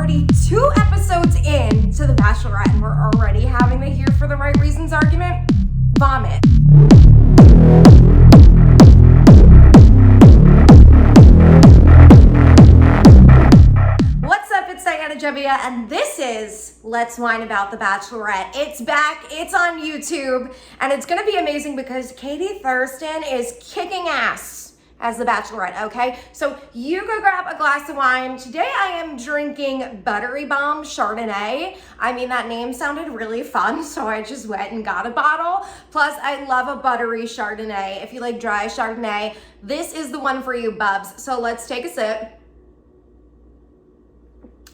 already 2 episodes in to The Bachelorette and we're already having the here for the right reasons argument. Vomit. What's up? It's Tayshia and this is Let's Whine About The Bachelorette. It's back, it's on YouTube, and it's gonna be amazing because Katie Thurston is kicking ass as the Bachelorette, okay? So you go grab a glass of wine. Today I am drinking Buttery Bomb Chardonnay. I mean, that name sounded really fun, so I just went and got a bottle. Plus, I love a buttery Chardonnay. If you like dry Chardonnay, this is the one for you, bubs. So let's take a sip.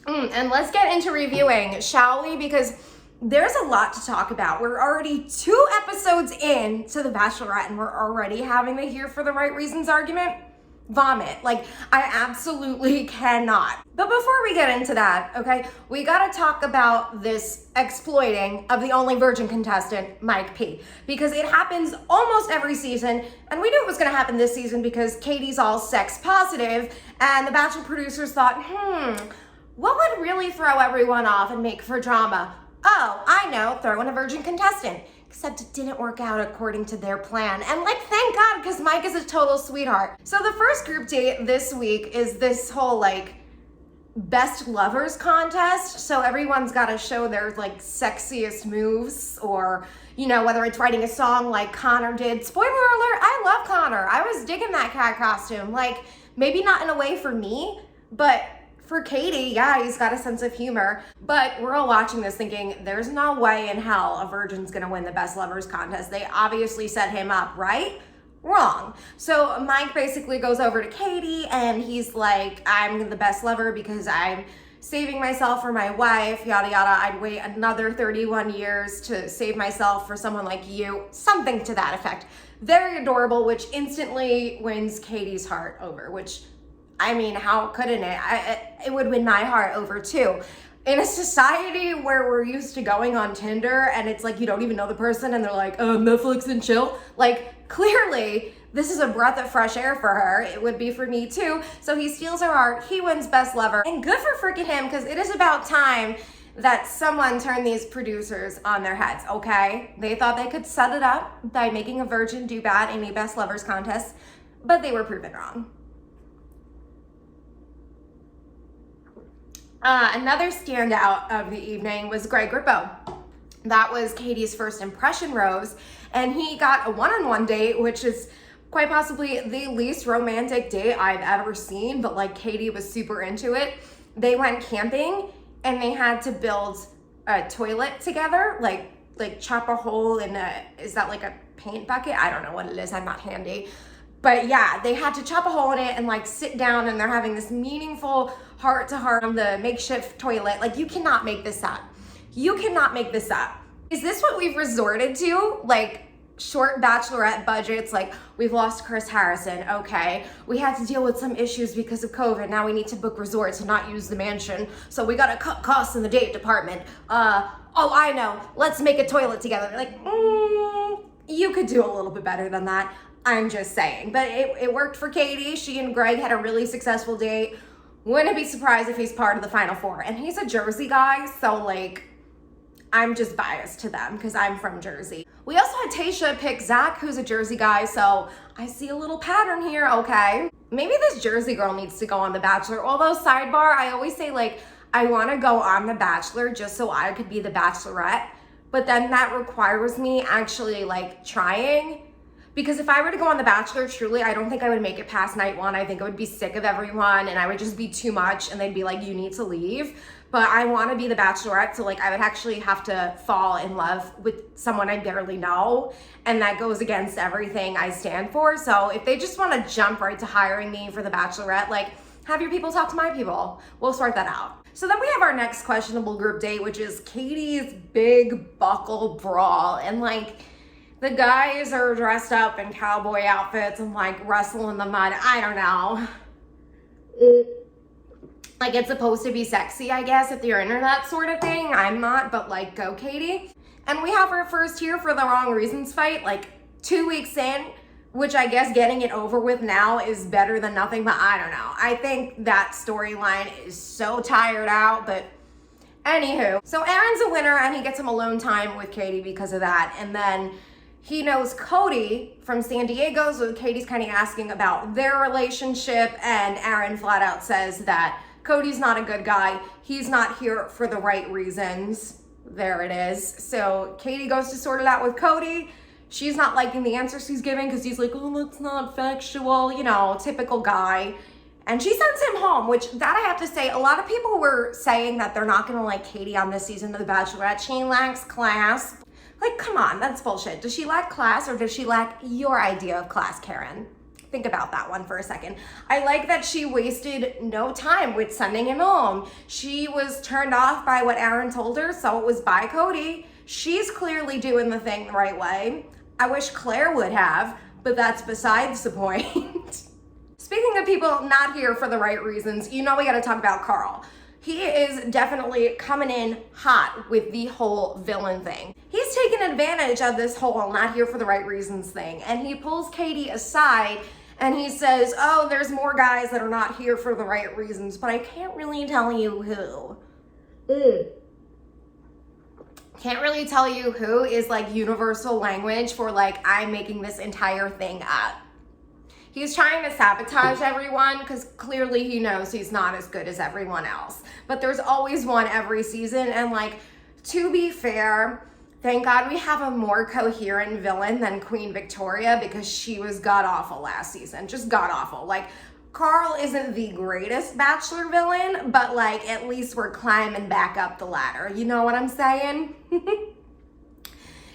And let's get into reviewing, shall we? Because there's a lot to talk about. We're already 2 episodes in to The Bachelorette and we're already having the here for the right reasons argument. Vomit. Like, I absolutely cannot. But before we get into that, okay, we gotta talk about this exploiting of the only virgin contestant, Mike P. Because it happens almost every season, and we knew it was gonna happen this season because Katie's all sex positive, and the Bachelor producers thought, what would really throw everyone off and make for drama? Oh, I know, throw in a virgin contestant. Except it didn't work out according to their plan. And like, thank God, because Mike is a total sweetheart. So the first group date this week is this whole like best lovers contest. So everyone's got to show their like sexiest moves, or, you know, whether it's writing a song like Connor did. Spoiler alert, I love Connor. I was digging that cat costume. Like, maybe not in a way for me, but for Katie, yeah, he's got a sense of humor. But we're all watching this thinking, there's no way in hell a virgin's gonna win the best lovers contest. They obviously set him up, right? Wrong. So Mike basically goes over to Katie and he's like, I'm the best lover because I'm saving myself for my wife, yada yada. I'd wait another 31 years to save myself for someone like you. Something to that effect. Very adorable, which instantly wins Katie's heart over, which, I mean, how couldn't it? It would win my heart over too. In a society where we're used to going on Tinder and it's like you don't even know the person and they're like, Netflix and chill. Like, clearly, this is a breath of fresh air for her. It would be for me too. So he steals her heart, he wins best lover. And good for freaking him, because it is about time that someone turned these producers on their heads, okay? They thought they could set it up by making a virgin do bad in a best lovers contest, but they were proven wrong. Another standout of the evening was Greg Grippo. That was Katie's first impression rose, and he got a one-on-one date, which is quite possibly the least romantic date I've ever seen, but like Katie was super into it. They went camping and they had to build a toilet together, like chop a hole in is that like a paint bucket? I don't know what it is, I'm not handy. But yeah, they had to chop a hole in it and like sit down and they're having this meaningful heart to heart on the makeshift toilet. Like, you cannot make this up. You cannot make this up. Is this what we've resorted to? Like, short Bachelorette budgets, like we've lost Chris Harrison, okay. We had to deal with some issues because of COVID. Now we need to book resorts and not use the mansion. So we gotta cut costs in the date department. Oh, I know, let's make a toilet together. Like, you could do a little bit better than that. I'm just saying, but it worked for Katie. She and Greg had a really successful date. Wouldn't be surprised if he's part of the Final Four. And he's a Jersey guy, so like, I'm just biased to them because I'm from Jersey. We also had Tayshia pick Zach, who's a Jersey guy, so I see a little pattern here, okay. Maybe this Jersey girl needs to go on The Bachelor. Although, sidebar, I always say like, I wanna go on The Bachelor just so I could be the Bachelorette, but then that requires me actually like trying. Because if I were to go on The Bachelor, truly, I don't think I would make it past night 1. I think I would be sick of everyone and I would just be too much and they'd be like, you need to leave. But I want to be the Bachelorette, so like I would actually have to fall in love with someone I barely know. And that goes against everything I stand for. So if they just want to jump right to hiring me for the Bachelorette, like, have your people talk to my people. We'll sort that out. So then we have our next questionable group date, which is Katie's big buckle brawl. And like, the guys are dressed up in cowboy outfits and like wrestle in the mud. I don't know. Like, it's supposed to be sexy, I guess, if you're into that sort of thing. I'm not, but like, go Katie. And we have our first here for the wrong reasons fight. Like, 2 weeks in, which I guess getting it over with now is better than nothing, but I don't know. I think that storyline is so tired out, but anywho. So Aaron's a winner and he gets some alone time with Katie because of that. And then he knows Cody from San Diego, so Katie's kind of asking about their relationship, and Aaron flat out says that Cody's not a good guy. He's not here for the right reasons. There it is. So Katie goes to sort it out with Cody. She's not liking the answers he's giving because he's like, oh, that's not factual, you know, typical guy. And she sends him home, which that I have to say, a lot of people were saying that they're not gonna like Katie on this season of The Bachelorette. She lacks class. Like, come on, that's bullshit. Does she lack class or does she lack your idea of class, Karen? Think about that one for a second. I like that she wasted no time with sending him home. She was turned off by what Aaron told her, so it was by Cody. She's clearly doing the thing the right way. I wish Claire would have, but that's besides the point. Speaking of people not here for the right reasons, you know we gotta talk about Carl. He is definitely coming in hot with the whole villain thing. He's taken advantage of this whole not here for the right reasons thing, and he pulls Katie aside and he says, oh, there's more guys that are not here for the right reasons, but I can't really tell you who. Can't really tell you who is like universal language for like, I'm making this entire thing up. He's trying to sabotage everyone because clearly he knows he's not as good as everyone else. But there's always one every season. And like, to be fair, thank God we have a more coherent villain than Queen Victoria because she was god-awful last season. Just god-awful. Like, Carl isn't the greatest Bachelor villain, but like, at least we're climbing back up the ladder. You know what I'm saying?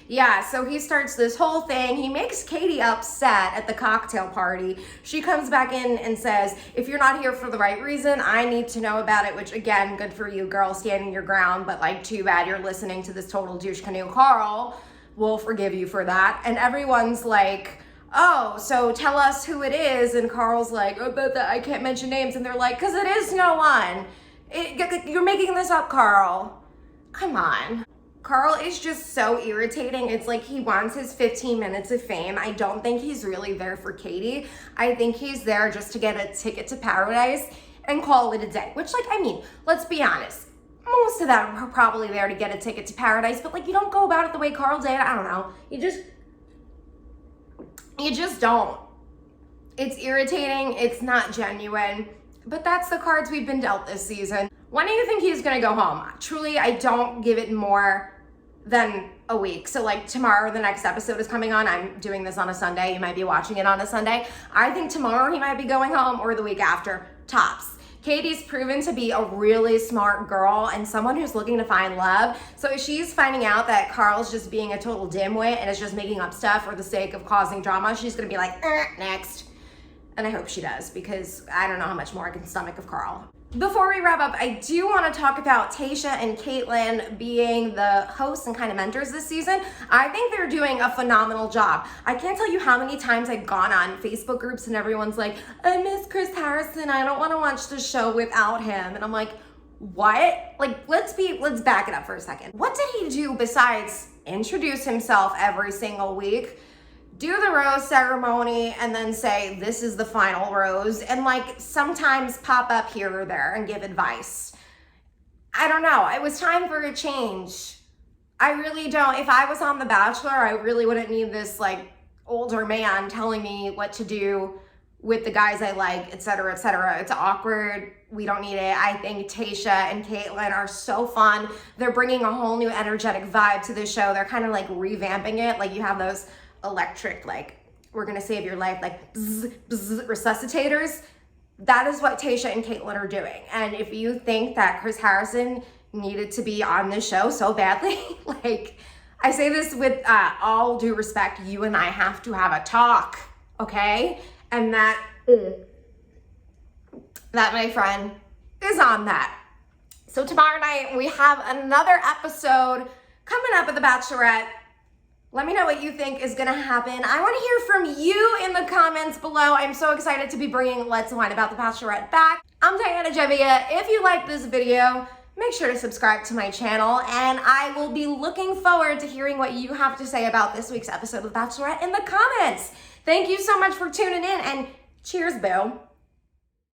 Yeah, so he starts this whole thing. He makes Katie upset at the cocktail party. She comes back in and says, if you're not here for the right reason, I need to know about it, which again, good for you, girl, standing your ground, but like, too bad you're listening to this total douche canoe. Carl will forgive you for that. And everyone's like, oh, so tell us who it is. And Carl's like, oh, but I can't mention names. And they're like, because it is no one. You're making this up, Carl. Come on. Carl is just so irritating. It's like he wants his 15 minutes of fame. I don't think he's really there for Katie. I think he's there just to get a ticket to paradise and call it a day. Which, like, I mean, let's be honest. Most of them are probably there to get a ticket to paradise, but like, you don't go about it the way Carl did. I don't know. You just don't. It's irritating. It's not genuine. But that's the cards we've been dealt this season. When do you think he's gonna go home? Truly, I don't give it more than a week. So like tomorrow, the next episode is coming on. I'm doing this on a Sunday. You might be watching it on a Sunday. I think tomorrow he might be going home or the week after, tops. Katie's proven to be a really smart girl and someone who's looking to find love. So if she's finding out that Carl's just being a total dimwit and is just making up stuff for the sake of causing drama, she's gonna be like, next. And I hope she does because I don't know how much more I can stomach of Carl. Before we wrap up, I do want to talk about Tayshia and Kaitlyn being the hosts and kind of mentors this season. I think they're doing a phenomenal job. I can't tell you how many times I've gone on Facebook groups and everyone's like, I miss Chris Harrison. I don't want to watch the show without him. And I'm like, what? Like, let's back it up for a second. What did he do besides introduce himself every single week, do the rose ceremony, and then say, this is the final rose, and like sometimes pop up here or there and give advice? I don't know. It was time for a change. I really don't. If I was on The Bachelor, I really wouldn't need this like older man telling me what to do with the guys I like, etc., etc. It's awkward. We don't need it. I think Tayshia and Kaitlyn are so fun. They're bringing a whole new energetic vibe to the show. They're kind of like revamping it. Like you have those electric, like, we're gonna save your life, like bzz, bzz, resuscitators. That is what Tayshia and Kaitlyn are doing. And if you think that Chris Harrison needed to be on this show so badly, like, I say this with all due respect, you and I have to have a talk, okay? And that, my friend, is on that. So tomorrow night, we have another episode coming up at The Bachelorette. Let me know what you think is gonna happen. I wanna hear from you in the comments below. I'm so excited to be bringing Let's Wine About The Bachelorette back. I'm Diana Jevia. If you like this video, make sure to subscribe to my channel, and I will be looking forward to hearing what you have to say about this week's episode of Bachelorette in the comments. Thank you so much for tuning in, and cheers, boo.